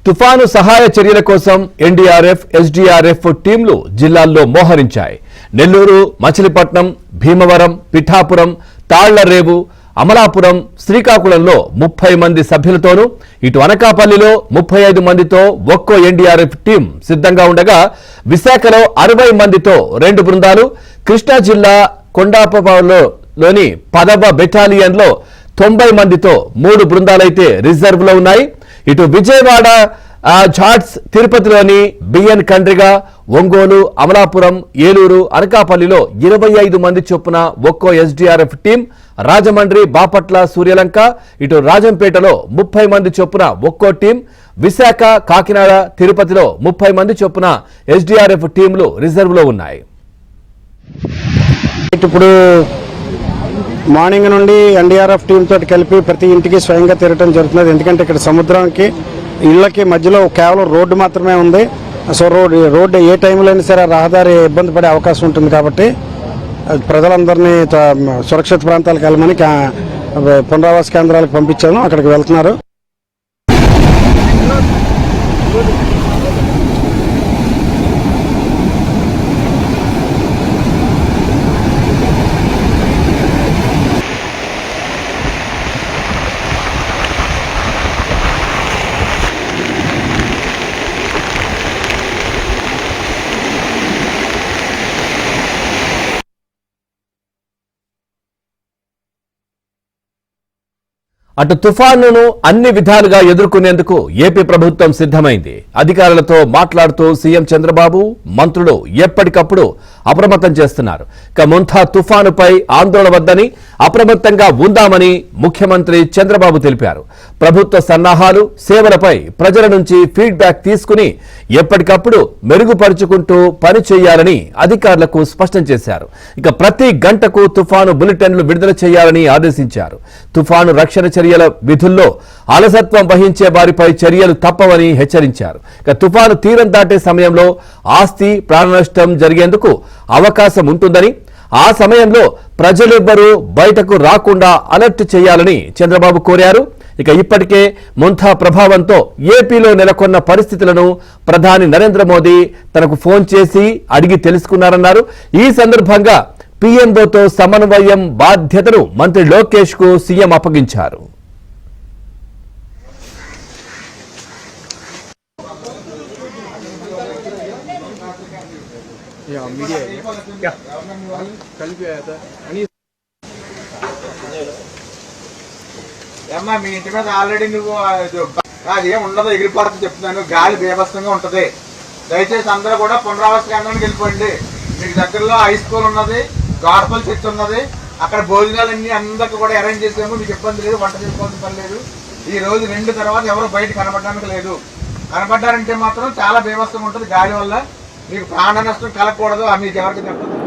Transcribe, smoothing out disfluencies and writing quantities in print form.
తుఫాను సహాయ చర్యల కోసం ఎన్డీఆర్ఎఫ్, ఎస్డీఆర్ఎఫ్ టీంలు జిల్లాల్లో మోహరించాయి. నెల్లూరు, మచిలీపట్నం, భీమవరం, పిఠాపురం, తాళ్లరేవు, అమలాపురం, శ్రీకాకుళంలో 30 మంది సభ్యులతోనూ, ఇటు అనకాపల్లిలో 35 మందితో ఒక్కో ఎన్డీఆర్ఎఫ్ టీం సిద్ధంగా ఉండగా, విశాఖలో 60 మందితో 2 బృందాలు, కృష్ణా జిల్లా కొండాపలోని 10వ బెటాలియన్లో 90 మందితో 3 బృందాలైతే రిజర్వ్లో ఉన్నాయి. ఇటు విజయవాడ, ఝాట్స్, తిరుపతిలోని బిఎన్ కండ్రిగ, ఒంగోలు, అమలాపురం, ఏలూరు, అనకాపల్లిలో 25 మంది చొప్పున ఒక్కో ఎస్డీఆర్ఎఫ్ టీం, రాజమండ్రి, బాపట్ల, సూర్యలంక, ఇటు రాజంపేటలో 30 మంది చొప్పున ఒక్కో టీం, విశాఖ, కాకినాడ, తిరుపతిలో 30 మంది చొప్పున ఎస్డీఆర్ఎఫ్ టీంలు రిజర్వ్లో ఉన్నాయి. ఇప్పుడు మార్నింగ్ నుండి ఎన్డీఆర్ఎఫ్ టీమ్ తోటి కలిపి ప్రతి ఇంటికి స్వయంగా తిరగడం జరుగుతుంది. ఎందుకంటే ఇక్కడ సముద్రానికి ఇళ్ళకి మధ్యలో కేవలం రోడ్డు మాత్రమే ఉంది. సో రోడ్డు ఏ టైంలో అయినా సరే రహదారి ఇబ్బంది పడే అవకాశం ఉంటుంది. కాబట్టి ప్రజలందరినీ సురక్షిత ప్రాంతాలకు వెళ్ళమని పునరావాస కేంద్రాలకు పంపించాను. అక్కడికి వెళ్తున్నారు. అటు తుఫానును అన్ని విధాలుగా ఎదుర్కొనేందుకు ఏపీ ప్రభుత్వం సిద్ధమైంది. అధికారులతో మాట్లాడుతూ సీఎం చంద్రబాబు, మంత్రులు ఎప్పటికప్పుడు అప్రమత్తం చేస్తున్నారు. ఇక ముంతా తుఫానుపై ఆందోళన వద్దని, అప్రమత్తంగా ఉందామని ముఖ్యమంత్రి చంద్రబాబు తెలిపారు. ప్రభుత్వ సన్నాహాలు, సేవలపై ప్రజల నుంచి ఫీడ్బ్యాక్ తీసుకుని ఎప్పటికప్పుడు మెరుగుపరుచుకుంటూ పని చేయాలని అధికారులకు స్పష్టం చేశారు. ఇక ప్రతి గంటకు తుఫాను బులెటిన్లు విడుదల చేయాలని ఆదేశించారు. తుఫాను రక్షణ చర్యల విధుల్లో అలసత్వం వహించే వారిపై చర్యలు తప్పవని హెచ్చరించారు. ఇక తుఫాను తీరం దాటే సమయంలో ఆస్తి, ప్రాణ నష్టం జరిగేందుకు అవకాశం ఉంటుందని, ఆ సమయంలో ప్రజలెవ్వరూ బయటకు రాకుండా అలర్ట్ చేయాలని చంద్రబాబు కోరారు. ఇక ఇప్పటికే ముంతా ప్రభావంతో ఏపీలో నెలకొన్న పరిస్థితులను ప్రధాని నరేంద్ర మోదీ తనకు ఫోన్ చేసి అడిగి తెలుసుకున్నారన్నారు. ఈ సందర్భంగా పీఎంఓతో సమన్వయం బాధ్యతను మంత్రి లోకేష్ కు సీఎం అప్పగించారు. మీ ఇంటి మీద ఆల్రెడీ నువ్వు అదేం ఉండదు, ఎగిరిపోతుంది చెప్తున్నాను. గాలి బీభత్సంగా ఉంటది. దయచేసి అందరూ కూడా పునరావాస కేంద్రానికి వెళ్ళిపోండి. మీకు దగ్గరలో హై స్కూల్ ఉన్నది, గార్పల్ చర్చ్ ఉన్నది. అక్కడ భోజనాలన్నీ అందరికీ కూడా అరేంజ్ చేసాము. మీకు ఇబ్బంది లేదు, వంట చేసుకోవాల్సిన పని లేదు. ఈ రోజు 2 తర్వాత ఎవరు బయట కనబడడానికి లేదు. కనబడ్డారంటే మాత్రం చాలా బీభత్సంగా ఉంటుంది. గాలి వల్ల మీకు ప్రాణ నష్టం కలగకూడదు. మీకు ఎవరికి చెప్పదు.